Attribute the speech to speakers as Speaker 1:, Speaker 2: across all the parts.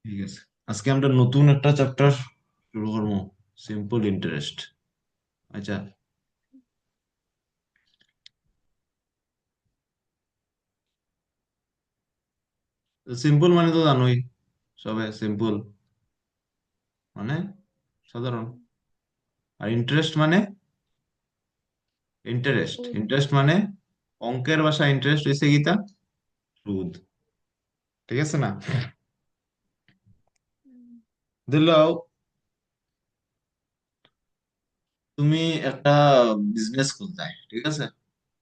Speaker 1: ঠিক আছে, আজকে আমরা নতুন একটা চ্যাপ্টার শুরু করবো, সিম্পল ইন্টারেস্ট। আচ্ছা, সিম্পল মানে তো জানোই, সবে সিম্পল মানে সাধারণ। আর ইন্টারেস্ট মানে ইন্টারেস্ট
Speaker 2: সুদ।
Speaker 1: ইন্টারেস্ট মানে অঙ্কের ভাষা ইন্টারেস্ট হয়েছে গীতা, সুদ। ঠিক আছে না?
Speaker 2: হুম।
Speaker 1: দিলাও, তুমি একটা বিজনেস খুলতে হয়, ঠিক আছে?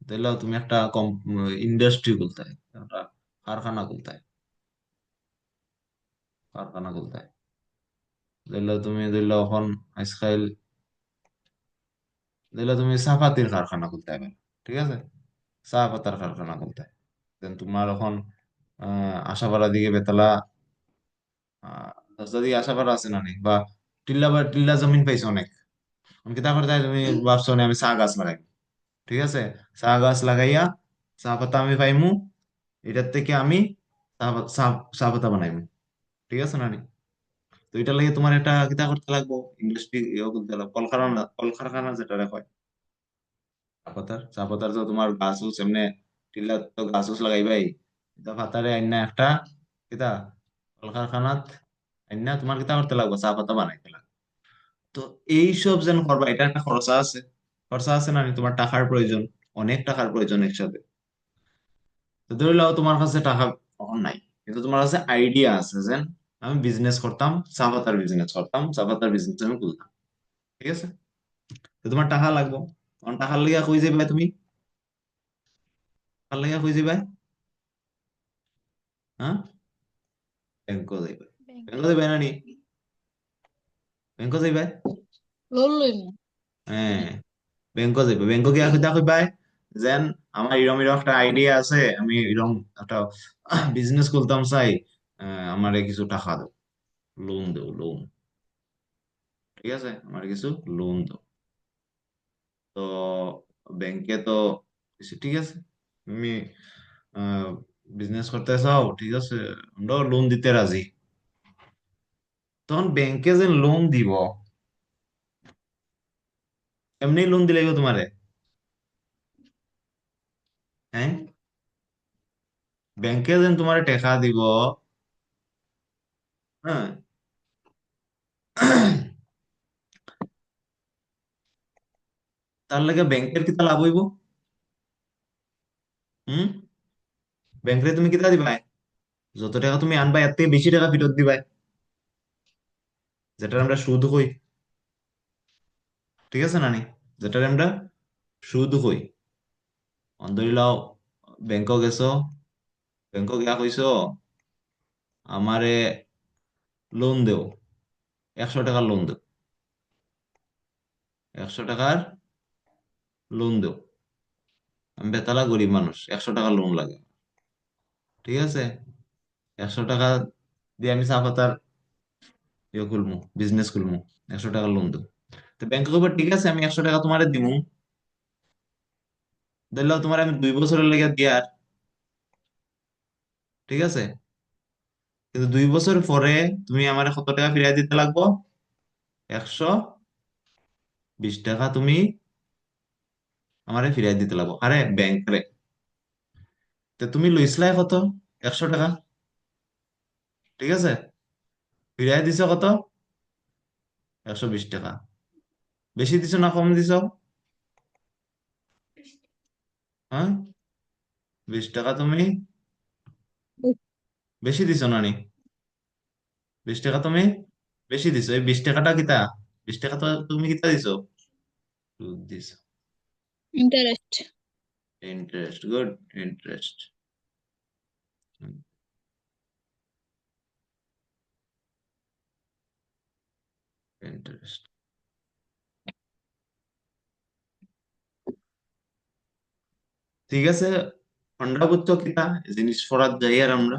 Speaker 1: দিলাও তুমি একটা ইন্ডাস্ট্রি খুলতে হয়, একটা কারখানা খুলতে হয়, কারখানা খুলতে হয়। দিলাও তুমি দিলাও এখন আজকাল দিলাও তুমি চাপাতির কারখানা খুলতে হবে, ঠিক আছে? চা পাতার কারখানা খুলতে হয়। Then তোমার এখন আশাপাড়া দিকে বেতলা, রাস্তা দিকে আশাপাড়া আছে না নি, বা টিল্লা বা টিল্লা জমিন পাইছো অনেক। আমি কিতা করতে হয়, তুমি ভাবছো না আমি চা গাছ লাগাই, ঠিক আছে? চা গাছ লাগাইয়া চা পাতা আমি পাইমু, এটার থেকে আমি চা পাতা বানাইমু, ঠিক আছে না নি? তো এটা লাগে তোমার একটা কিতা করতে লাগবো, ইন্ডাস্ট্রি করতে লাগবো, কলকারখানা, কলকারখানা যেটা হয় চা পাতার তো তোমার গাছ উছ এমনি, টিল্লা তো গাছ উছ লাগাইবাই। এটা পাতারে আইনা একটা কিতা কলকারখানাত আইনা তোমার কিতা করতে লাগবে, চা পাতা বানাইতে লাগবে। তো এই সব যেন করবা, এটা একটা খরচা আছে, খরচা আছে না নি? তোমার টাকার প্রয়োজন, অনেক টাকার প্রয়োজন একসাথে। তো ধরে নাও তোমার কাছে টাকা তখন নাই, কিন্তু তোমার কাছে আইডিয়া আছে যে আমি বিজনেস করতাম, চা পাতার বিজনেস করতাম, চা পাতার বিজনেস আমি খুলতাম, ঠিক আছে? তো তোমার টাকা লাগবে, তখন টাকার লিগা কই যাবে তুমি? টাকার লিগা কই যাবে? হ্যাঁ, ব্যাংকও যাইবে।
Speaker 2: ব্যাংকে।
Speaker 1: ব্যাংকও যাইবে না নি? ব্যাংকও যাইবে।
Speaker 2: লোন লইমু।
Speaker 1: হ্যাঁ, ব্যাংকও যাইবে। ব্যাংকও গিয়া কইতা কইবাই যেন আমার এরম এরম একটা আইডিয়া আছে, আমি এরম একটা বিজনেস খুলতাম চাই, আমারে কিছু টাকা দাও, লোন দাও, লোন। ঠিক আছে, আমার কিছু লোন দাও। তো ব্যাংকে তো কিছু, ঠিক আছে, তুমি বিজনেস করতে চাও, ঠিক আছে, আমরাও লোন দিতে রাজি। তখন ব্যাংকে যে লোন দিব, এমনি লোন দিলে তোমারে? হ্যাঁ, ব্যাংকে যেন তোমার টাকা দিব, হ্যাঁ, তার লাগে ব্যাংকের কিতা লাভ হইব? হুম, ব্যাংকে তুমি কিতা দিবাই? যত টাকা তুমি আনবা এর থেকে বেশি টাকা ফেরত দিবাই, যেটা আমরা সুদ কই, ঠিক আছে না নি? যেটা আমরা সুদ কই। ধরি লও ব্যাংকক গেছো, ব্যাংকক গিয়া কইছো আমারে লোন দেও, 100 টাকার লোন দেও, 100 টাকার লোন দেও। আমি বেতালা গরিব মানুষ, 100 টাকার লোন লাগে, ঠিক আছে? 100 টাকা দিয়ে আমি চা পাতার ইয়ে খুলবো, বিজনেস খুলবো, 100 টাকার লোন দেবো। তো ব্যাংকে কইবা ঠিক আছে আমি 100 টাকা তোমারে দিমু, দিলেও তোমার আমি 2 বছরের লেগে দিয়ার, ঠিক আছে? কিন্তু 2 বছর পরে তুমি আমার কত টাকা ফিরিয়ে দিতে লাগবো? 120 টাকা তুমি আমারে ফিরিয়ে দিতে লাগবো, আরে ব্যাংকে। তো তুমি লইছিলাই কত? 100 টাকা, ঠিক আছে? ফিরিয়ে দিছো কত? 120 টাকা। বেশি দিছো না কম দিছো? হ্যাঁ, 20 টাকা তুমি বেশি দিছো না নি? 20 টাকা তুমি বেশি দিছো, এই 20 টাকাটা কিতা? 20 টাকা তো তুমি কিতা দিছো? সুদ দিছো।
Speaker 2: Interest.
Speaker 1: Interest, good, interest, interest. ঠিক আছে, ঠান্ডা বুঝছো কিতা জিনিস পড়ার যাই আর আমরা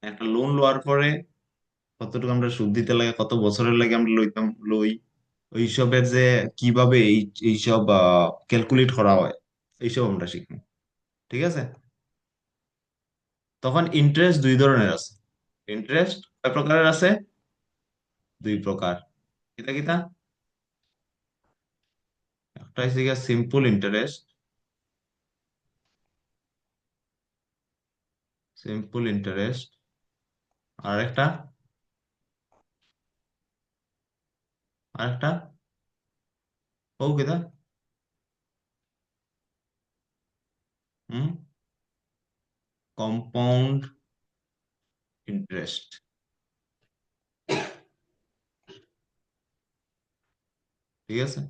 Speaker 1: একটা লোন লওয়ার পরে কতটুকু আমরা সুদ দিতে লাগে, কত বছরের লাগে আমরা লইতাম লই, ওইসবের যে কিভাবে এইসব ক্যালকুলেট করা হয়, এইসব আমরা শিখবো, ঠিক আছে? তখন ইন্টারেস্ট দুই ধরনের আছে, ইন্টারেস্ট কয় প্রকারের আছে? দুই প্রকার। কিতা কিতা? একটা হচ্ছে গিয়া সিম্পল ইন্টারেস্ট, সিম্পল ইন্টারেস্ট। আর একটা, আরেকটা ও কিতা? হুম, কম্পাউন্ড ইন্টারেস্ট। ঠিক আছে।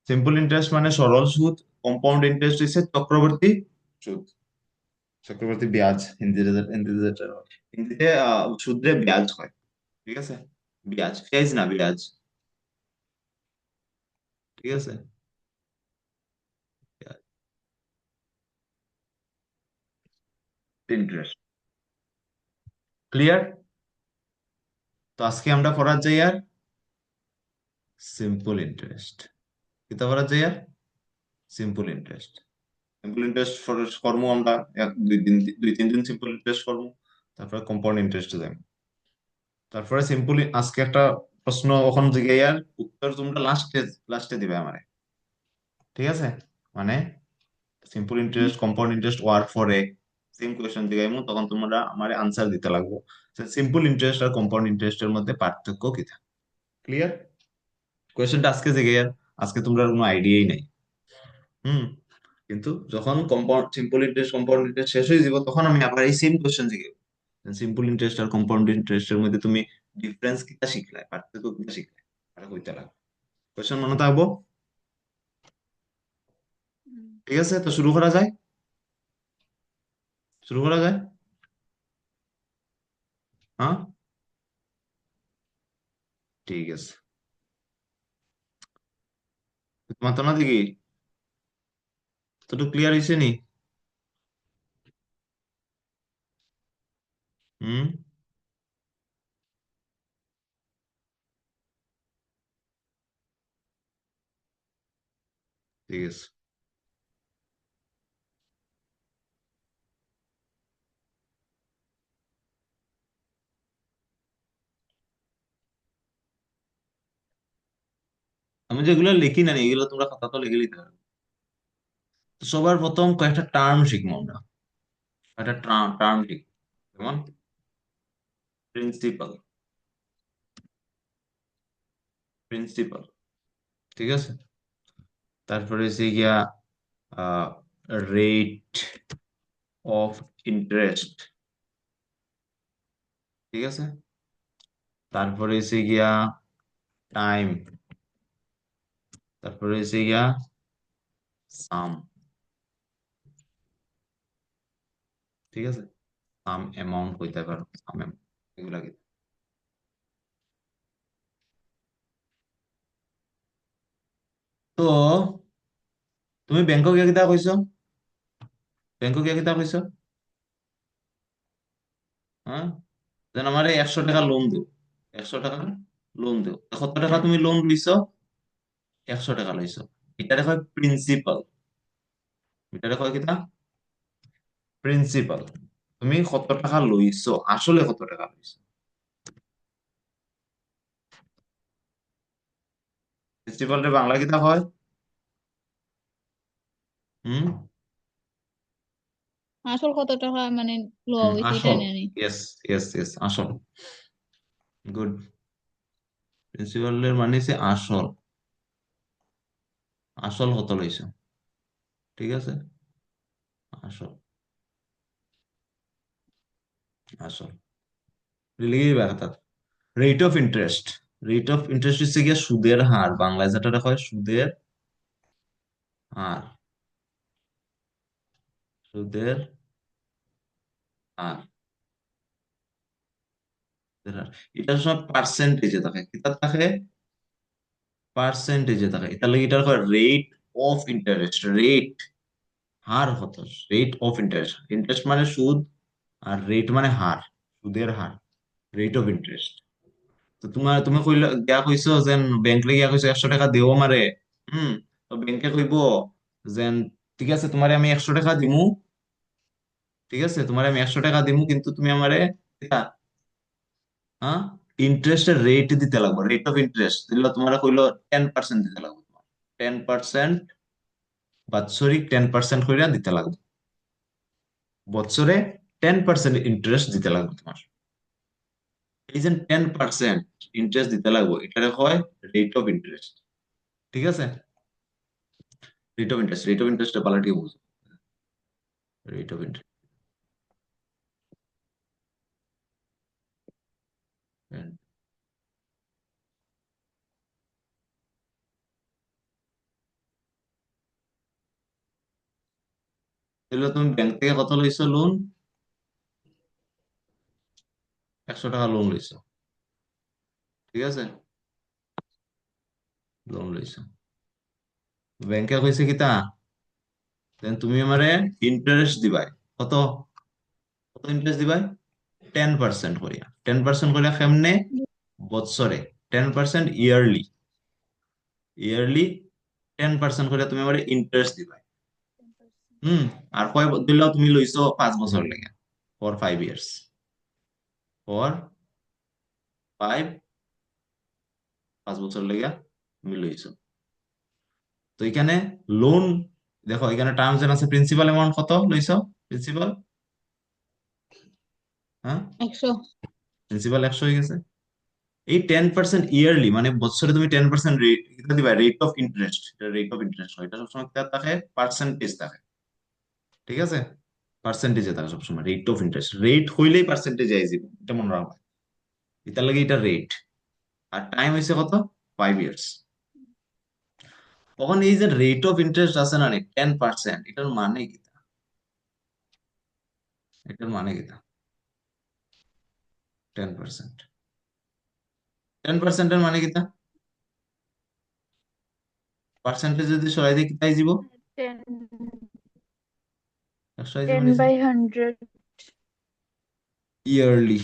Speaker 1: সিম্পল ইন্টারেস্ট মানে সরল সুদ, কম্পাউন্ড ইন্টারেস্ট হচ্ছে চক্রবর্তী সুদ। চক্রবর্তী ব্যাজ হিন্দিতে, হিন্দিতে যেটা হয়। হিন্দিতে সুদে ব্যাজ হয়। ঠিক আছে, ব্যাজ, ফেজ না ব্যাজ। ঠিক আছে, ইন্টারেস্ট। ক্লিয়ার? তো আজকে আমরা পড়ার যাই আর সিম্পল ইন্টারেস্ট। কিতা পড়ার যাই আর সিম্পল ইন্টারেস্ট। সিম্পল ইন্টারেস্ট কর্ম আমরা দুই তিন দিন সিম্পল ইন্টারেস্ট কর্ম, তারপরে কম্পাউন্ড ইন্টারেস্ট যাই। তারপরে সিম্পল আজকে একটা প্রশ্ন ওখান জিগাইয়ার উত্তর তোমরা লাস্টে, লাস্টে দিবে আমারে। ঠিক আছে, মানে সিম্পল ইন্টারেস্ট কম্পাউন্ড ইন্টারেস্ট ওয়ার পরে সেম কোয়েশ্চেন দিগাইমু, তখন তোমরা আমারে আনসার দিতে লাগবো সিম্পল ইন্টারেস্ট আর কম্পাউন্ড ইন্টারেস্টের মধ্যে পার্থক্য কি থাকে। ক্লিয়ার? কোয়েশ্চেনটা আজকে জিগাইয়ার, আজকে তোমরা কোনো আইডিয়াই নাই। হুম, কিন্তু যখন compound simple interest compound interest শেষ হয়ে যাব, তখন আমি আবার এই সেম কোয়েশ্চেন জিগাইব। সিম্পল ইন্টারেস্ট আর কম্পাউন্ড ইন্টারেস্টের মধ্যে তুমি ডিফারেন্স কিটা শিখলাই, পার্থক্য কিটা শিখলাই, এটা কইতে লাগবে। কোয়েশ্চেন মনে থাকবো? ঠিক আছে, তো শুরু করা যায়, শুরু করা যায়। হ্যাঁ, ঠিক আছে। তোমার তো না দেখি তো ক্লিয়ার হয়েছে নি? হুম, ঠিক আছে। আমি যেগুলো লিখি না এগুলো তোমরা খাতা তো লিখে নিতে পারো। তো সবার প্রথম কয়েকটা টার্ম শিখবো আমরা, একটা টার্ম টার্ম লিখ। যেমন প্রিন্সিপাল, প্রিন্সিপাল। ঠিক আছে, তারপরে হচ্ছে গিয়া রেট অফ ইন্টারেস্ট। ঠিক আছে, তারপরে হচ্ছে গিয়া টাইম, তারপরে হচ্ছে গিয়া সাম। ঠিক আছে, সাম অ্যামাউন্ট হইতে পারো, সাম অ্যামাউন্ট, এগুলা কি। তো তুমি ব্যাংকক গিয়া কিতা কইছো? ব্যাংকক গিয়া কিতা কইছো? হ্যাঁ, যেন আমার 100 টাকা লোন দিও, 100 টাকা লোন দিও। কত টাকা তুমি লোন লইছো? 100 টাকা লইছো। এটারে হয় প্রিন্সিপাল, এটারে হয় কিতা? প্রিন্সিপাল। তুমি কত টাকা লইছো, আসলে কত টাকা লইছো। প্রিন্সিপালের বাংলা কিতা হয়? হুম,
Speaker 2: আসল কত টাকা মানে লওয়া হইছে এটা
Speaker 1: আসল।
Speaker 2: জানি।
Speaker 1: ইয়েস, ইয়েস, ইয়েস, আসল। গুড। প্রিন্সিপালের মানে হচ্ছে আসল, আসল কত লইছো। ঠিক আছে, আসল, আসল লিখে দিবা। Rate of interest, rate of interest হচ্ছে গিয়ে সুদের হার, বাংলায় যেটা লেখা হয় সুদের হার, সুদের হার, সুদের হার। এটা সব পার্সেন্টেজে থাকে, কিতা থাকে? পার্সেন্টেজে থাকে। এটা লাগে এটা হয় রেট অফ ইন্টারেস্ট, রেট, হার কত, রেট অফ ইন্টারেস্ট। ইন্টারেস্ট মানে সুদ, আর রেট মানে হার, সুদের হার, রেট অফ ইন্টারেস্ট। তো তুমি কইলা গিয়া কইছো যেন ব্যাংকে গিয়া কইছো 100 টাকা দেও মারে। হুম, তো ব্যাংকে কইবো যেন ঠিক আছে তোমারে আমি 100 টাকা দিমু, ঠিক আছে, তোমার আমি 100 টাকা দিমু, কিন্তু তুমি আমারে হ্যাঁ ইন্টারেস্টের রেট দিতে লাগবে, রেট অফ ইন্টারেস্ট দিলে তোমার কইলো 10% দিতে লাগবে তোমার, 10%, বাৎসরিক 10% কইরা দিতে লাগবে, বছরে 10% ইন্টারেস্ট দিতে লাগবে তোমার। এই যে 10% ইন্টারেস্ট দিতে লাগবে, এটা হয় রেট অফ ইন্টারেস্ট। ঠিক আছে, রেট অফ ইন্টারেস্টের পালাটি বুঝো, রেট অফ ইন্টারেস্ট। তাহলে তুমি ব্যাংক থেকে কত লইছো লোন? 100 টাকা লোন লইছো, ঠিক আছে, লোন লইছো, ব্যাংকে কইছে কি তা, দেন তুমি আমারে ইন্টারেস্ট দিবাই, কত, কত ইন্টারেস্ট দিবাই? 10% করিয়া, 10% করিয়া কেমনে? বৎসরে, 10% ইয়ারলি, ইয়ারলি 10% করে তুমি আমার ইন্টারেস্ট দিবা। হুম। আর কয় দিলেও তুমি লইছো 5 বছর লেগে, ফর 5 ইয়ার্স, ফর 5, 5 বছর লেগে তুমি লইছো। তো এখানে লোন, দেখো এখানে টার্মস এন্ড আছে, প্রিন্সিপাল অ্যামাউন্ট কত লইছো? প্রিন্সিপাল, হ্যাঁ,
Speaker 2: 100।
Speaker 1: প্রিন্সিপাল 100 হয়ে গেছে। এই 10% ইয়ারলি মানে বছরে তুমি 10% রেট এটা দিবা, রেট অফ ইন্টারেস্ট, এটা রেট অফ ইন্টারেস্ট হয়, এটা সবসময় থাকে পার্সেন্টেজ থাকে, ঠিক আছে, পার্সেন্টেজে থাকে সবসময়, রেট অফ ইন্টারেস্ট, রেট হইলেই পার্সেন্টেজ আই যাব, এটা মনে রাখবা, এটার লাগে এটা রেট। আর টাইম হইছে কত? 5 ইয়ার্স। তখন এই যে রেট অফ ইন্টারেস্ট আছে না 10%, এটার মানে কি? এটার মানে কি? 10%, 10%-এর মানে কি? পার্সেন্টেজ যদি সরাই দিই তাই যাব,
Speaker 3: 10
Speaker 1: একশো যাব
Speaker 3: 10
Speaker 1: নিচে।
Speaker 3: by 100।
Speaker 1: ইয়ারলি,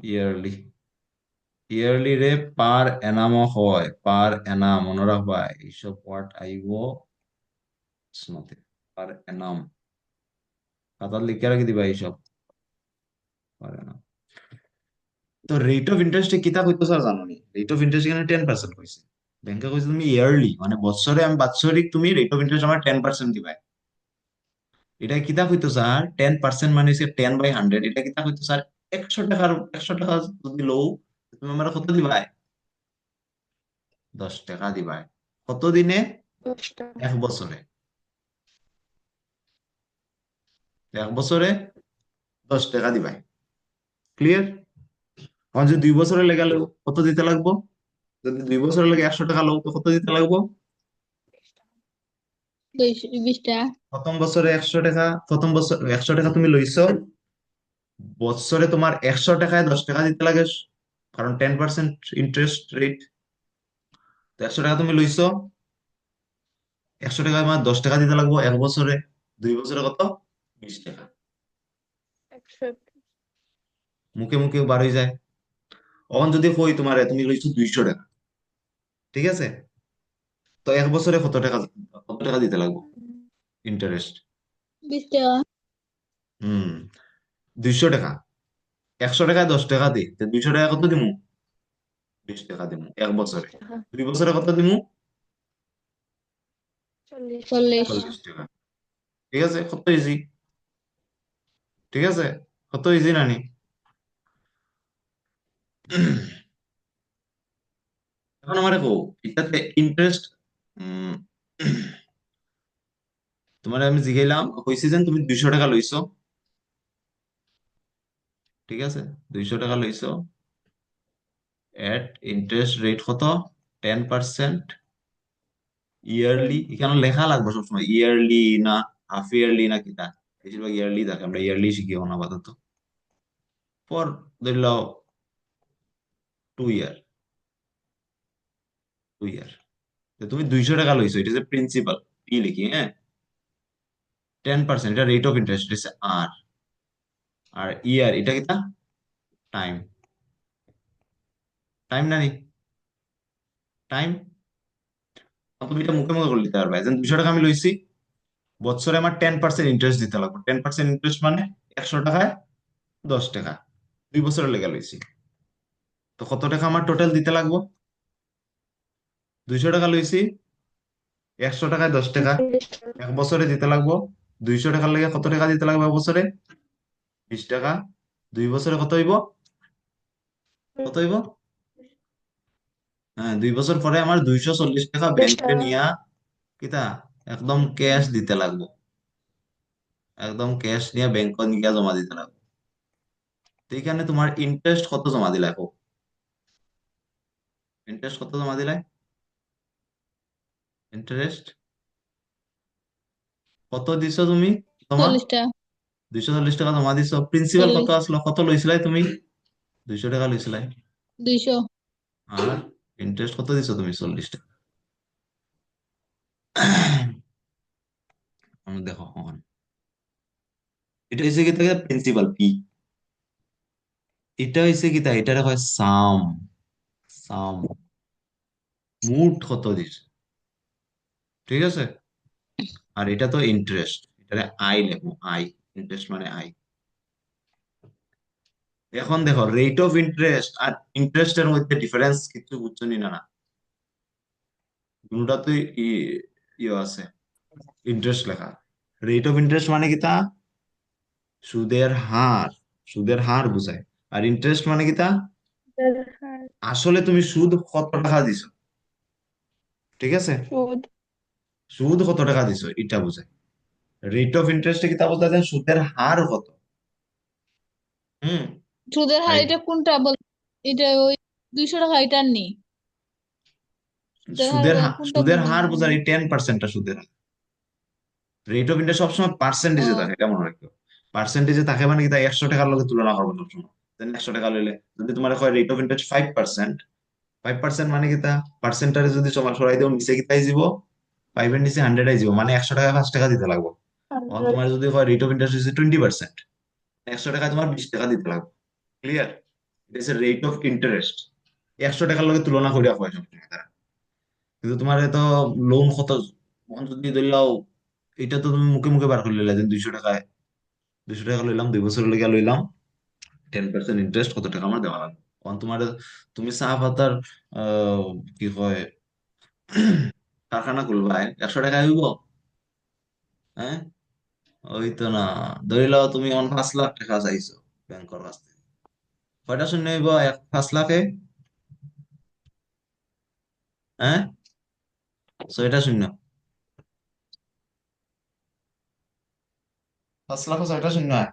Speaker 1: ইয়ারলি, ইয়ারলি রে পার এনামও হয়, পার এনাম মনে রাখবা, এইসব ওয়ার্ড আইব নতে, পার এনাম, খাতার লিখে রাখি দিবা এইসব, পার এনাম। তো রেট অফ ইন্টারেস্টে কিতা কইতো স্যার জানো নি? রেট অফ ইন্টারেস্ট এখানে 10% কইছে, ব্যাংকে কইছে তুমি ইয়ারলি মানে বছরে, আমি বাৎসরিক তুমি রেট অফ ইন্টারেস্ট আমার 10% দিবা। এটা কিতা কইতো স্যার? 10% মানে হচ্ছে 10/100, এটা কিতা কইতো স্যার? 100 টাকার, 100 টাকা যদি লও, তুমি আমার কত দিবাই? 10 টাকা দিবাই। কত দিনে?
Speaker 3: 10 টাকা।
Speaker 1: 1 বছরে, 1 বছরে 10 টাকা দিবাই। ক্লিয়ার? এখন যদি 2 বছরের লেগে লও, কত দিতে লাগবো? যদি 2 বছরের লেগে 100 টাকা লও, তো কত দিতে লাগবো?
Speaker 2: 220 টাকা।
Speaker 1: প্রথম বছরে 100 টাকা, প্রথম বছর 100 টাকা তুমি লইছো, বছরে তোমার 100 টাকায় 10 টাকা দিতে লাগে, কারণ 10% ইন্টারেস্ট রেট। তো 100 টাকা তুমি লইছো, 100 টাকায় আমার 10 টাকা দিতে লাগবো 1 বছরে, 2 বছরে কত? 20 টাকা।
Speaker 3: 100।
Speaker 1: মুখে মুখে বার হয়ে যায়। তখন যদি কই তোমার তুমি লইছো 200 টাকা, ঠিক আছে, তো 1 বছরে কত টাকা, কত টাকা দিতে লাগবো ইন্টারেস্ট?
Speaker 2: 20 টাকা।
Speaker 1: হুম, 200 টাকা, 100 টাকায় 10 টাকা দিই, 200 টাকা কত দিমু? 20 টাকা দিমু 1 বছরে।
Speaker 3: 20 টাকা।
Speaker 1: 2 বছরে কত দিমু?
Speaker 3: 40
Speaker 2: 40।
Speaker 3: টাকা।
Speaker 1: 40 টাকা। ঠিক আছে, কত ইজি, ঠিক আছে, কত ইজি নানি? এখন আমার কো এটাতে ইন্টারেস্ট, তোমার আমি জিগাইলাম, কইছি যে তুমি 200 টাকা লইছো, ঠিক আছে, 200 টাকা লইছো, এট ইন্টারেস্ট রেট কত? 10%, ইয়ারলি, এখানে লেখা লাগবে সবসময় ইয়ারলি না হাফ ইয়ারলি না কিতা, বেশিরভাগ ইয়ারলি থাকে, আমরা ইয়ারলি শিখি এখন আপাতত, পর ধরলাও 2 ইয়ার, 2 ইয়ার, তুমি 200 টাকা লইছো, এটা যে প্রিন্সিপাল, পি লিখি, হ্যাঁ, 10% এটা রেট অফ ইন্টারেস্ট, এটা আর, আর ইয়ার এটা কিতা? টাইম, টাইম না নি, টাইম। তুমি এটা মুখে মুখে করে নিতে পারবে, 200 টাকা আমি লইছি, বছরে আমার 10% ইন্টারেস্ট দিতে লাগবে। 10% ইন্টারেস্ট মানে 100 টাকায় 10 টাকা, 2 বছরের লেগে লইছি। তো কত টাকা আমার টোটাল দিতে লাগবো? 200 টাকা লইছি, 100 টাকায় 10 টাকা,
Speaker 3: 40 টাকা।
Speaker 1: 1 বছরে দিতে লাগবো। 200 টাকার লেগে কত টাকা দিতে লাগবে 1 বছরে? 20 টাকা। 2 বছরে কত হইব? কত হইব? হ্যাঁ, 2 বছর পরে আমার 240 টাকা
Speaker 3: 40
Speaker 1: ব্যাংকে
Speaker 3: টাকা।
Speaker 1: নিয়া কিতা একদম ক্যাশ দিতে লাগবো। একদম ক্যাশ নিয়ে ব্যাংক নিয়ে জমা দিতে লাগবো। তো এখানে তোমার ইন্টারেস্ট কত জমা দিলা? ইন্টারেস্ট কত জমা দিলাই? ইন্টারেস্ট কত দিছো তুমি জমা?
Speaker 2: 40 টাকা।
Speaker 1: 240 টাকা জমা দিছো। প্রিন্সিপাল কত
Speaker 2: 40।
Speaker 1: আসলো? কত লইছিলাই তুমি? 200 টাকা লইছিলাই।
Speaker 2: 200।
Speaker 1: আর ইন্টারেস্ট কত দিছো তুমি? 40 টাকা। আমি দেখো হন, এটা হচ্ছে কি থাকে প্রিন্সিপাল পি, এটা হচ্ছে কি তা এটা হয় সাম। সাম মুট কত দিছ, ঠিক আছে? আর এটা তো ইন্টারেস্ট, এটা আই লেখো, আই। ইন্টারেস্ট মানে আই। এখন দেখো রেট অফ ইন্টারেস্ট আর ইন্টারেস্টের মধ্যে ডিফারেন্স কিছু বুঝছো নি? না না, দুটাতেই ইয়ে আছে, ইন্টারেস্ট লেখা। রেট অফ ইন্টারেস্ট মানে কি তা সুদের হার, সুদের হার বুঝায়। আর ইন্টারেস্ট মানে কি তা
Speaker 3: হ্যাঁ,
Speaker 1: আসলে তুমি সুদ কত টাকা দিছো, ঠিক আছে?
Speaker 3: সুদ।
Speaker 1: সুদ কত টাকা দিছো এটা বুঝায়। রেট অফ ইন্টারেস্টে কি তা বোঝা যায় সুদের হার কত। হুম।
Speaker 2: সুদের
Speaker 1: আর
Speaker 2: হার এটা কোনটা বল? এটা ওই 200 টাকা এটার নেই। সুদের হার কোনটা
Speaker 1: সুদের
Speaker 2: বলতে
Speaker 1: হার বোঝার এই 10%টা সুদের হার। রেট অফ ইন্টারেস্ট সবসময় পার্সেন্টেজে
Speaker 2: ও
Speaker 1: থাকে, কেমন রাখো? পার্সেন্টেজে থাকে মানে কি তা 100 টাকার লগে তুলনা করবো সবসময়। 100 টাকা লইলে যদি তোমার হয় রেট অফ ইন্টারেস্ট 5%, 5% মানে কি তা পার্সেন্টারে যদি তোমার সরাই দেও নিচে কি তাই যাব, 5-এর নিচে 100 আই যাব, মানে 100 টাকা 5 টাকা দিতে লাগবে। তখন
Speaker 3: 100।
Speaker 1: তোমার যদি হয় রেট অফ ইন্টারেস্ট হচ্ছে 20%, 100 টাকায় তোমার 20 টাকা দিতে লাগবে। ক্লিয়ার? এটা হচ্ছে রেট অফ ইন্টারেস্ট। 100 টাকার লগে তুলনা করিয়া হয় সবসময় তারা। কিন্তু তোমার তো লোন কত, তখন যদি ধরলাও এটা তো তুমি মুখে মুখে বার করে লইলা যে 200 টাকায়, 200 টাকা লইলাম 2 বছরের লেগে লইলাম, 10% ইন্টারেস্ট কত টাকা আমার দেওয়া লাগবে। তখন তোমার তুমি চা পাতার আহ কি কয় কারখানা খুলবা, 100 টাকায় হইব? হ্যাঁ, ওই তো না। ধরি লও তুমি এখন 5 লাখ টাকা চাইছো ব্যাংকের কাছ থেকে, কয়টা শূন্য হইব 5 লাখে? হ্যাঁ, 6টা শূন্য। 5 লাখে 6টা শূন্য হয়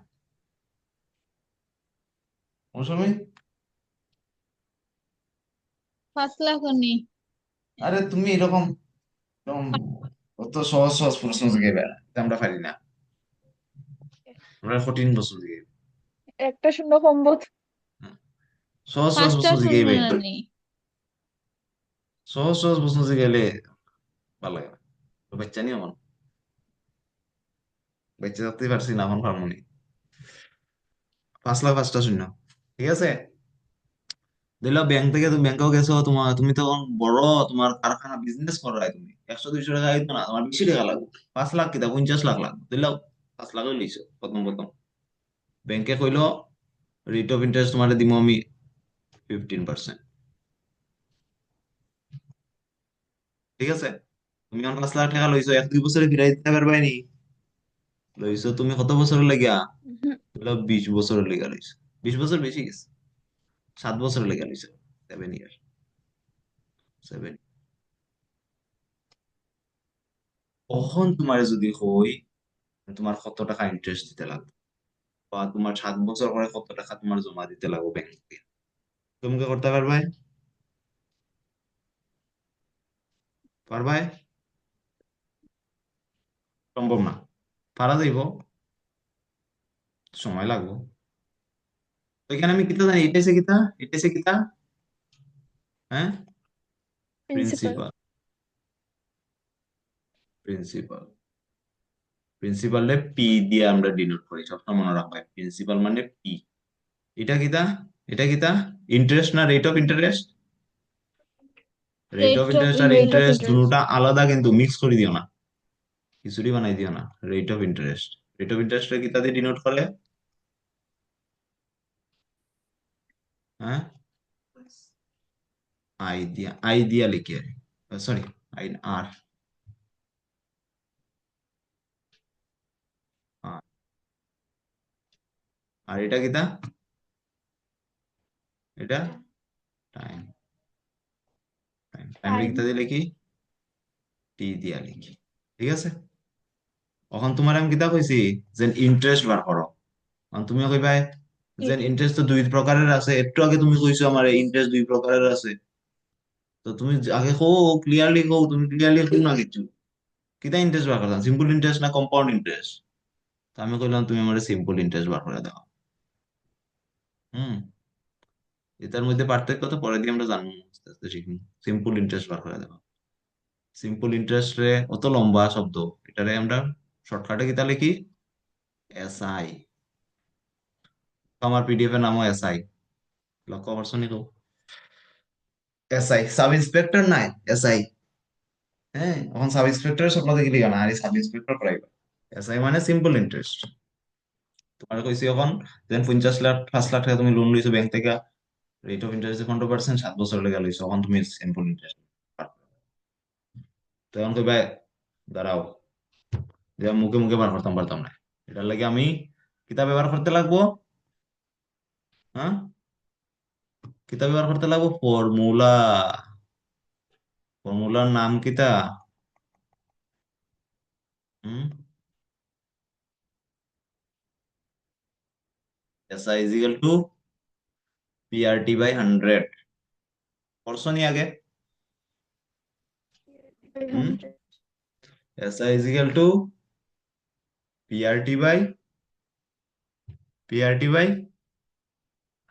Speaker 1: মৌসুমি।
Speaker 2: 5 লাখ নেই।
Speaker 1: আরে তুমি এরকম এরকম অত সহজ সহজ প্রশ্ন জিগাইবা না, এটা আমরা পারি না, আমরা কঠিন প্রশ্ন জিগাই।
Speaker 3: একটা শূন্য কমবো।
Speaker 1: সহজ সহজ
Speaker 2: পাঁচটা
Speaker 1: প্রশ্ন
Speaker 2: শূন্য
Speaker 1: জিগাইবে,
Speaker 2: না নেই।
Speaker 1: সহজ সহজ প্রশ্ন জিগাইলে ভালো লাগে না। তো বাচ্চা নিও মন, বাচ্চা থাকতে পারছি না এখন পারমনি। 5 লাখ 5টা শূন্য, ঠিক আছে? দিলা ব্যাংক থেকে, তুমি ব্যাংকেও গেছো, তোমার তুমি তখন বড়, তোমার কারখানা বিজনেস করাই, তুমি 100-200 টাকা হইতো না, তোমার বেশি টাকা লাগবে। 5 লাখ কিনা 50 লাখ লাগবে, দিলাও 5 লাখই লইছো প্রথম প্রথম। ব্যাংকে কইলো রেট অফ ইন্টারেস্ট তোমার দিব আমি 15%, ঠিক আছে? তুমি এখন 5 লাখ টাকা লইছো, 1-2 বছরে ফিরাই দিতে পারবাই নি? লইছো তুমি কত বছরের লাগিয়া? বললো 20 বছরের লেগে লইছো। 20 বছর বেশি গেছে, 7 বছরের লেগে লইছো, 7 ইয়ার, 7। কখন তোমার যদি হই তোমার কত টাকা ইন্টারেস্ট দিতে লাগবে, বা তোমার 7 বছর পরে কত টাকা তোমার জমা দিতে লাগবে ব্যাংকে, তুমি কি করতে পারবে? পারবে? সম্ভব না। পারা যাইব, সময় লাগবে। তো এখানে আমি কিতা জানি, এটা হচ্ছে কিতা, এটা হচ্ছে কিতা, হ্যাঁ,
Speaker 3: প্রিন্সিপাল।
Speaker 1: প্রিন্সিপাল। প্রিন্সিপাল, প্রিন্সিপালে পি দিয়ে আমরা ডিনোট করি, সবসময় মনে রাখবে প্রিন্সিপাল মানে পি। এটা কিতা, এটা কিতা, ইন্টারেস্ট না rate of interest? Rate of
Speaker 2: rate of
Speaker 1: interest আর
Speaker 3: রেট অফ
Speaker 1: ইন্টারেস্ট
Speaker 3: ইন্টারেস্ট।
Speaker 1: দুটোটা আলাদা, কিন্তু মিক্স করে দিও না। খিচুড়ি বানাই দিও না। রেট অফ ইন্টারেস্ট কিতা দিয়ে ডিনোট করে? হ্যাঁ, আই দিয়া লিখি আর, সরি, আই আর, আর এটা কিতা? এটা টাইম। Time
Speaker 3: time.
Speaker 1: কিতা দিয়ে লিখি? টি দিয়া লিখি। ঠিক আছে, এখন তোমার আমি কিতা কইছি যে ইন্টারেস্ট বার করো। এখন তুমি কইবাই যে ইন্টারেস্ট তো দুই প্রকারের আছে, একটু আগে তুমি কইছো আমার ইন্টারেস্ট দুই প্রকারের আছে। তো তুমি আগে কো, ক্লিয়ারলি কো, তুমি ক্লিয়ারলি কো না কিছু। কিতা ইন্টারেস্ট বার করতাম, সিম্পল ইন্টারেস্ট না কম্পাউন্ড ইন্টারেস্ট? তো আমি কইলাম তুমি আমার সিম্পল ইন্টারেস্ট বার করে দাও। হুম, এটার মধ্যে পার্থক্য তো পরে দিয়ে আমরা জানবো, আস্তে আস্তে শিখবো। সিম্পল ইন্টারেস্ট বার করে দেওয়া। সিম্পল ইন্টারেস্ট রে অত লম্বা শব্দ, এটারে আমরা শর্টকাটে কিতা লিখি? এসআই। আমার পিডিএফ এর নামও এসআই, লক্ষ্য করছো নি? এসআই সাব ইন্সপেক্টর নাই, এসআই। হ্যাঁ, এখন সাব ইন্সপেক্টরের স্বপ্ন দেখি লিখা না, আরে সাব ইন্সপেক্টর প্রাইভেট। এসআই মানে সিম্পল ইন্টারেস্ট। তোমার কইছি এখন, দেন 50 লাখ 5 লাখ টাকা তুমি লোন লইছো ব্যাংক থেকে, রেট অফ ইন্টারেস্ট 15%, 7 বছর লেগে লইছো, এখন তুমি সিম্পল ইন্টারেস্ট। তখন কইবা দাঁড়াও, যে মুখে মুখে বার করতাম পারতাম না, এটার লাগে আমি কিতাব ব্যবহার করতে লাগবো। হ্যাঁ, কিতাব ব্যবহার করতে লাগবো ফর্মুলা। ফর্মুলার নাম কিতা? হুম, SI is equal to PRT by 100। করছো নি আগে? হুম,
Speaker 3: 100।
Speaker 1: SI is equal to PRT by, PRT by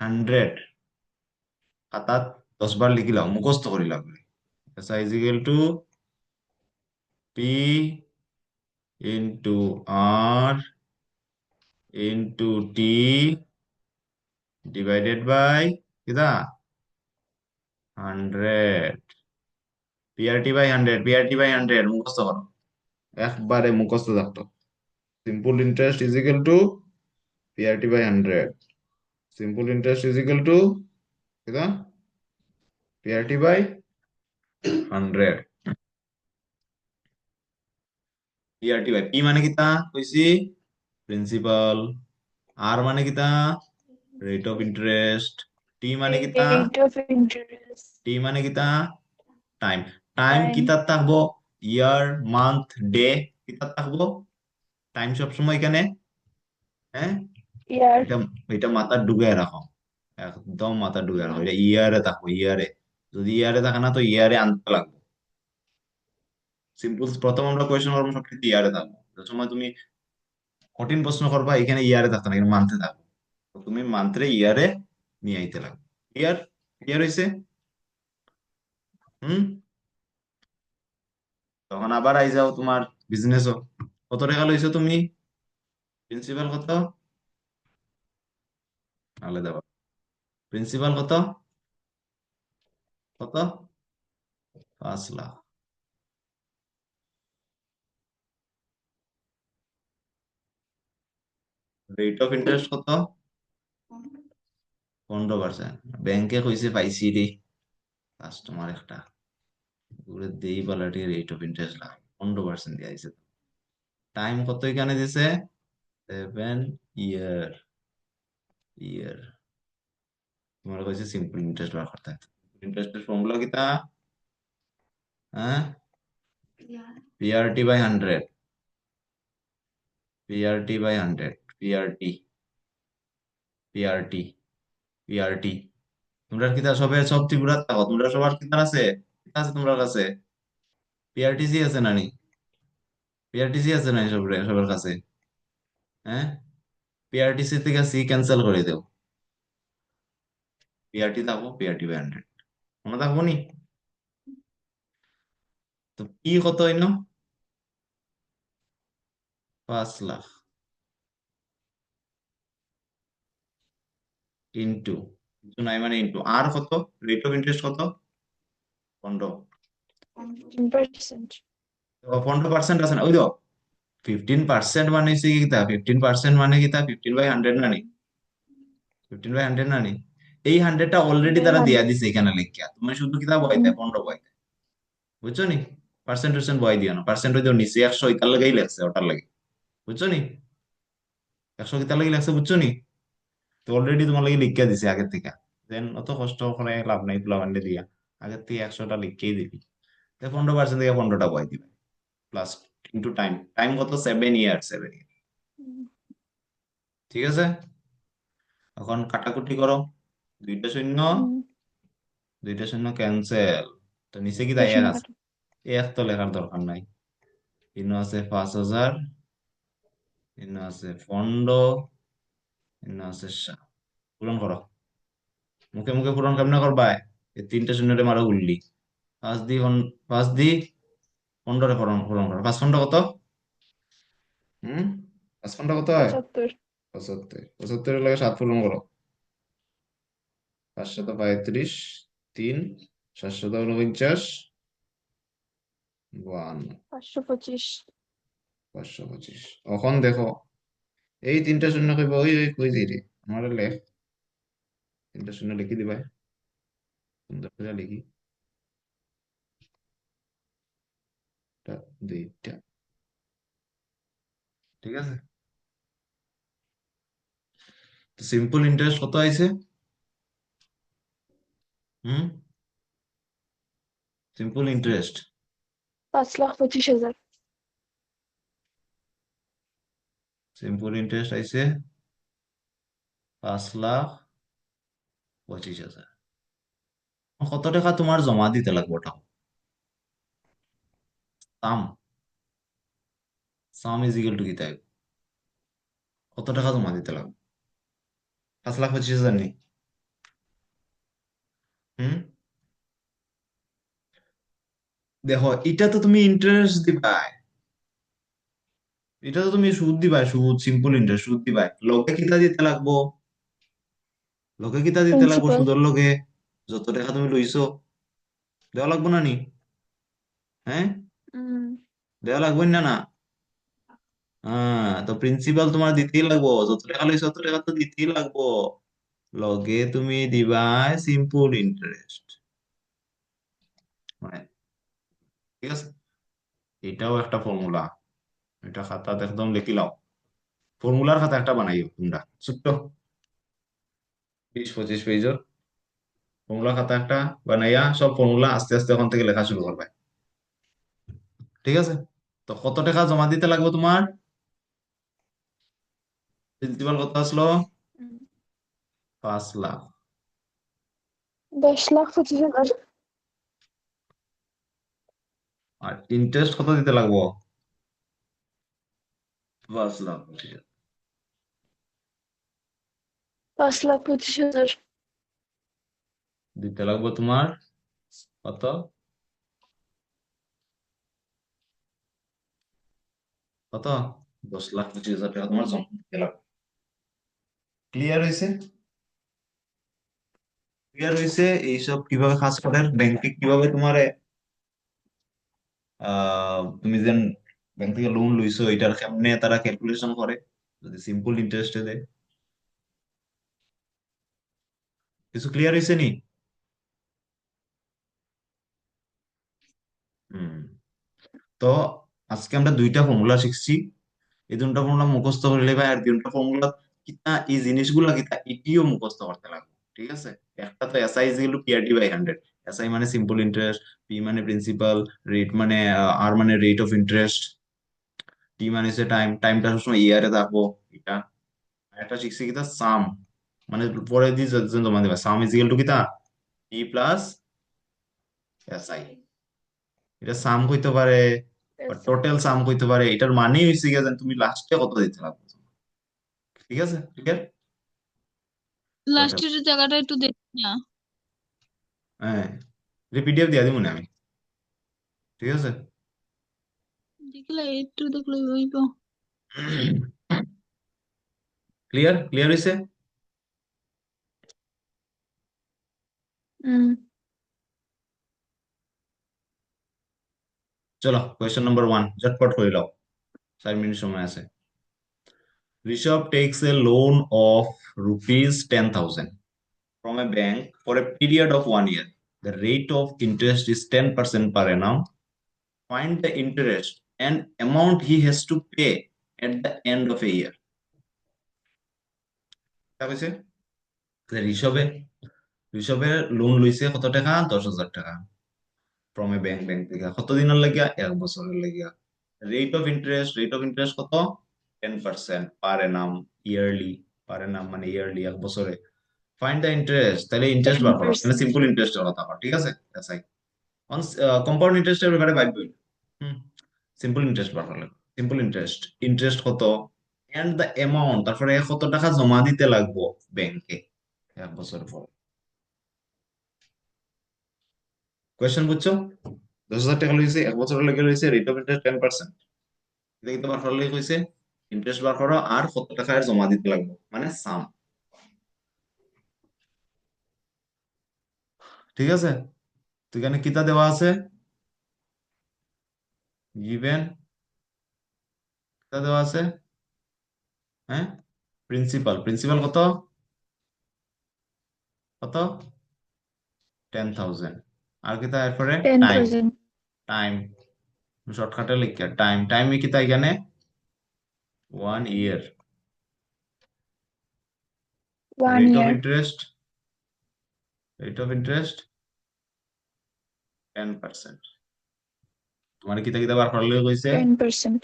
Speaker 1: 100। খাতাত 10 বার লিখিলাম, মুখস্থ করিলাম। SI is equal to P into R into T divided by কিতা 100। পিআরটি বাই 100 মুখস্থ করো, একবারে মুখস্থ থাকতো। Simple interest is equal to PRT by 100। Simple interest is equal to কিতা? PRT by 100। PRT by, P মানে কিতা কইছি? প্রিন্সিপাল। আর মানে কিতা? Rate of interest. টি মানে কিতা?
Speaker 3: Rate of interest.
Speaker 1: টি মানে কিতা? টাইম। Time
Speaker 3: time.
Speaker 1: কিতাব থাকবো? ইয়ার, মান্থ, ডে কিতাব থাকবো? টাইম সবসময় এখানে। হ্যাঁ,
Speaker 3: ইয়ার।
Speaker 1: এটা এটা মাথার ডুবে রাখো, একদম মাথা ডুবে রাখো। এটা ইয়ারে থাকবো, ইয়ারে। যদি ইয়ারে থাকে না তো ইয়ারে আনতে লাগবে। সিম্পল প্রথম আমরা কোয়েশ্চেন করবো সব কিন্তু ইয়ারে থাকবো। যে সময় তুমি কঠিন প্রশ্ন করবা এখানে ইয়ারে থাকতো না, এখানে মানতে থাকবো। তো তুমি মান্থরে ইয়ারে নিয়ে আইতে লাগবে। ইয়ার, ইয়ার হইছে। হুম, তখন আবার আই যাও তোমার বিজনেসও। কত টাকা লইছো তুমি? প্রিন্সিপাল কত? আলাদা, প্রিন্সিপাল কত? কত? 5 লাখ। রেট অফ ইন্টারেস্ট কত? 15%। ব্যাংকে কইছে পাইছি রে, কাস্টমার একটা ঘুরে দেই পালাটি রেট অফ ইন্টারেস্ট লাখ 15% দিয়ে দিছে। টাইম কত এখানে দিছে? 7 ইয়ার। ইয়ার। তোমার কইছে সিম্পল ইন্টারেস্ট বার করতে। ইন্টারেস্টের ফর্মুলা কিতা? হ্যাঁ, PRT by 100। PRT by 100। PRT, PRT, PRT. তোমরা কিতা সবে সব ত্রিপুরা থাকো, তোমরা সবার কিতা আছে? কিতা আছে তোমার কাছে? পিআরটিসি আছে নানি? পিআরটিসি আছে নানি সবার সবার কাছে? হ্যাঁ, পিআরটিসি থেকে সি ক্যান্সেল করে দেও, পিআরটি থাকবো পিআরটি বাই 100। মনে থাকবো নি? তো কি কত হইল? 5 লাখ ইন্টু, কিছু নাই মানে ইন্টু আর কত? রেট অফ ইন্টারেস্ট কত? 15।
Speaker 3: 10%।
Speaker 1: 15% আছে না, ওই তো 15% মানে হচ্ছে কি তা 15% মানে কি তা 15/100 না নি 15/100 না নি এই 100টা অলরেডি
Speaker 3: by
Speaker 1: তারা দিয়া
Speaker 3: 100.
Speaker 1: দিছে এখানে লিখিয়া তুমি শুধু কিতা বইতে 15 বইতে বুঝছো নি পার্সেন্ট টার্সেন্ট বই দিও না পার্সেন্ট হইতো নিচে 100 এটার লাগেই লেখছে ওটার লাগে বুঝছো নি 100 কিতার লাগে লেখছে বুঝছো নি তো অলরেডি তোমার লাগে লিখিয়া দিছে আগের থেকে দেন অত কষ্ট করে লাভ নাই তুলা বান্ডে দিয়া আগের থেকে 100টা লিখেই দিবি 15% থেকে 15টা বই দিবে প্লাস ইন্টু টাইম টাইম কত 7 ইয়ার 7 ইয়ার ঠিক আছে এখন কাটাকুটি করো দুইটা শূন্য দুইটা শূন্য ক্যান্সেল তো নিচে কি তাই এক
Speaker 3: Question
Speaker 1: আছে
Speaker 3: cut.
Speaker 1: এক তো লেখার দরকার নাই ইনো আছে 5,000 ইনো আছে 15 ইনো আছে 7 পূরণ করো মুখে মুখে পূরণ কেমনে করবা এই তিনটা শূন্যরে মারো উল্লি 5 দি 15 পূরণ করো 5 15 কত হুম 5 15 কত হয়
Speaker 3: 75.
Speaker 1: 75 75 এর লাগে 7 পূরণ করো 535 3 749 52
Speaker 3: 525.
Speaker 1: 525 এখন দেখো এই তিনটা শূন্য কইবা ওই ওই কই দিই রে আমার লেখ তিনটা শূন্য লিখি দিবা সুন্দর করে লিখি একটা দুইটা ঠিক আছে তো সিম্পল ইন্টারেস্ট কত আইছে হুম সিম্পল ইন্টারেস্ট
Speaker 3: 5,25,000.
Speaker 1: সিম্পল ইন্টারেস্ট আইছে 5,25,000 কত টাকা তোমার জমা দিতে লাগবে ওটা সাম সাম ইজ ইকুয়াল টু কি তাই কত টাকা জমা দিতে লাগবে 5,25,000 নেই হুম দেখো এটা তো তুমি ইন্টারেস্ট দিবা এটা তো তুমি সুদ দিবা সুদ সিম্পল ইন্টারেস্ট সুদ দিবা লগে কিতা দিতে লাগবো লগে কিতা দিতে লাগবো
Speaker 3: Principal.
Speaker 1: সুদের লগে যত টাকা তুমি লইছো দেওয়া লাগবো না নি হ্যাঁ দেওয়া লাগবে না না হ্যাঁ তো প্রিন্সিপাল তোমার দিতেই লাগবো যত টাকা লইছো তত টাকা তো দিতেই লাগবো লগে তুমি দিবা সিম্পল ইন্টারেস্ট মানে ঠিক আছে এটাও একটা ফর্মুলা এটা খাতাতে একদম লিখি লাও ফর্মুলার খাতা একটা বানাইও তোমরা ছোট্ট 20-25 পেজের ফর্মুলা খাতা একটা বানাইয়া সব ফর্মুলা আস্তে আস্তে ওখান থেকে লেখা শুরু করবে ঠিক আছে তো কত টাকা জমা দিতে লাগবে তোমার প্রিন্সিপাল কত আসলো 5 লাখ
Speaker 3: 10,25,000.
Speaker 1: আর ইন্টারেস্ট কত দিতে লাগবো 5 লাখ
Speaker 3: পাঁচ লাখ 25,000.
Speaker 1: দিতে লাগবো তোমার কত 10,25,000 টাকা তোমার জমা দিতে লাগবে ক্লিয়ার হয়েছে ক্লিয়ার হয়েছে এইসব কিভাবে কাজ করে ব্যাংকে কিভাবে তোমার তুমি যেন ব্যাংক থেকে লোন লইছো এটার কেমনে তারা ক্যালকুলেশন করে যদি সিম্পল ইন্টারেস্টে দেয় কিছু ক্লিয়ার হয়েছে নি হুম তো আজকে আমরা দুইটা ফর্মুলা শিখছি এই দুটা ফর্মুলা মুখস্থ করলে ভাই আর দুটা ফর্মুলা কিতা এই জিনিসগুলা কিতা এটিও মুখস্থ করতে লাগবে ঠিক আছে একটা তো SI is equal two PRT/100 SI মানে সিম্পল ইন্টারেস্ট পি মানে প্রিন্সিপাল রেট মানে আর মানে রেট অফ ইন্টারেস্ট টি মানে হচ্ছে টাইম টাইমটা সবসময় ইয়ারে থাকবো এটা আর একটা শিখছি কিতা সাম মানে পরে দিয়ে যতজন জমা দেবে সাম ইজ ইকুয়াল টু কিতা টি প্লাস এসআই এটা সাম হইতে পারে বা
Speaker 3: Yes.
Speaker 1: টোটাল সাম হইতে পারে এটার মানেই হইছে গিয়ে যে তুমি লাস্টে কত দিতে লাগবে ঠিক আছে ক্লিয়ার টোটাল
Speaker 2: লাস্টের জায়গাটা একটু দেখি না
Speaker 1: হ্যাঁ পিডিএফ দিয়ে দিব না আমি ঠিক আছে
Speaker 2: দেখলে একটু দেখলে হইব
Speaker 1: ক্লিয়ার ক্লিয়ার হয়েছে চলো কোয়েশ্চেন নাম্বার 1 ঝটপট করে লাও 4 মিনিট সময় আছে। Rishabh takes a loan of rupees 10,000 from a bank for a period of 1 year. The rate of interest is 10% per annum. Find the interest and amount he has to pay at the end of a year. তা কইছে যে ঋষভে loan লইছে কত টাকা? 10,000 টাকা from a bank থেকে। কত দিনের লাগিয়া? 1 বছরের লাগিয়া। রেট অফ ইন্টারেস্ট কত? 10% পার এনাম, ইয়ারলি। পার এনাম মানে ইয়ারলি, 1 বছরে। ফাইন্ড দ্য ইন্টারেস্ট, তাহলে ইন্টারেস্ট বার করো, মানে
Speaker 3: 10%.
Speaker 1: সিম্পল ইন্টারেস্টের কথা কর, ঠিক আছে? এসআই কম্পাউন্ড ইন্টারেস্টের ব্যাপারে ভাববে। হুম, সিম্পল ইন্টারেস্ট বার করলে, সিম্পল ইন্টারেস্ট, ইন্টারেস্ট কত এন্ড দ্য অ্যামাউন্ট, তারপরে কত টাকা জমা দিতে লাগবো ব্যাংকে 1 বছর পর। কোয়েশ্চেন বুঝছো? 10,000 টাকা লইছে, 1 বছরের লেগে লইছে, রেট অফ ইন্টারেস্ট 10%। এটা কিন্তু বার করলে কইছে ইন্টারেস্ট বার করো আর কত টাকা আর জমা দিতে লাগবো, মানে সাম। ঠিক আছে? তো এখানে কিতা দেওয়া আছে? গিভেন কিতা দেওয়া আছে? হ্যাঁ, প্রিন্সিপাল কত? কত? 10,000। আর কিতা এরপরে? টাইম।
Speaker 3: 10,000.
Speaker 1: টাইম শর্টকাটে লিখে টাইম কিতা এখানে? 1 year।
Speaker 3: 1
Speaker 1: rate of
Speaker 3: year.
Speaker 1: Interest, rate of interest 10%। তোমার কিতা কিতা বার করলে কইছে?
Speaker 3: 10%.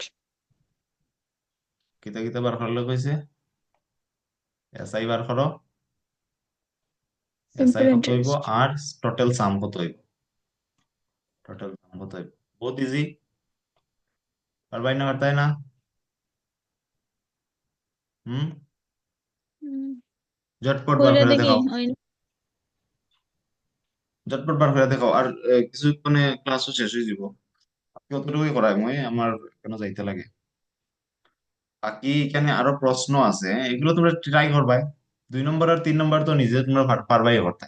Speaker 1: কিতা কিতা বার করলে কইছে? এসআই বার করো, এসআই
Speaker 3: Simple
Speaker 1: কত হইব
Speaker 3: interest.
Speaker 1: আর টোটাল সাম কত হইব? টোটাল সাম কত হইব? বহুত ইজি, পারবাই না? পারতাই না? হুম,
Speaker 2: হুম,
Speaker 1: ঝটপট বার
Speaker 2: কইরা
Speaker 1: করে
Speaker 2: দেখি
Speaker 1: দেখাও,
Speaker 2: ওই
Speaker 1: ঝটপট বার করে দেখাও। আর কিছু মানে ক্লাসও শেষ হয়ে যাব। কতটুকুই করাই মই, আমার কেন যাইতে লাগে। বাকি এখানে আরো প্রশ্ন আছে, এগুলো তোমরা ট্রাই করবাই। 2 নম্বর আর 3 নম্বর তো নিজে তোমরা পারবাই করতে।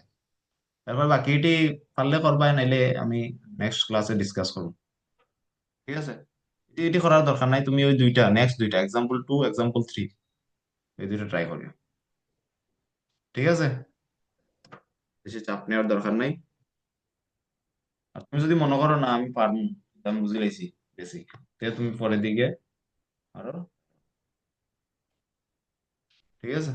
Speaker 1: তারপর বাকিটি পারলে করবাই, নাইলে আমি নেক্সট ক্লাসে ডিসকাস করবো। ঠিক আছে? এটি করার দরকার নাই, তুমি ওই দুইটা, নেক্সট দুইটা এক্সাম্পল 2, এক্সাম্পল 3, এই দুইটা ট্রাই করবে। ঠিক আছে? বেশি চাপ নেওয়ার দরকার নাই। আর তুমি যদি মনে করো না আমি পারবো, আমি বুঝে লাইছি বেসিক, তাহলে তুমি পরের দিকে আরো। ঠিক আছে?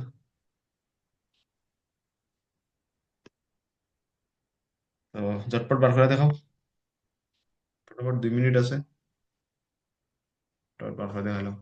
Speaker 1: তো ঝটপট বার করে দেখাও, ফটাফট 2 মিনিট আছে, ঝটপট বার করে দেখালো।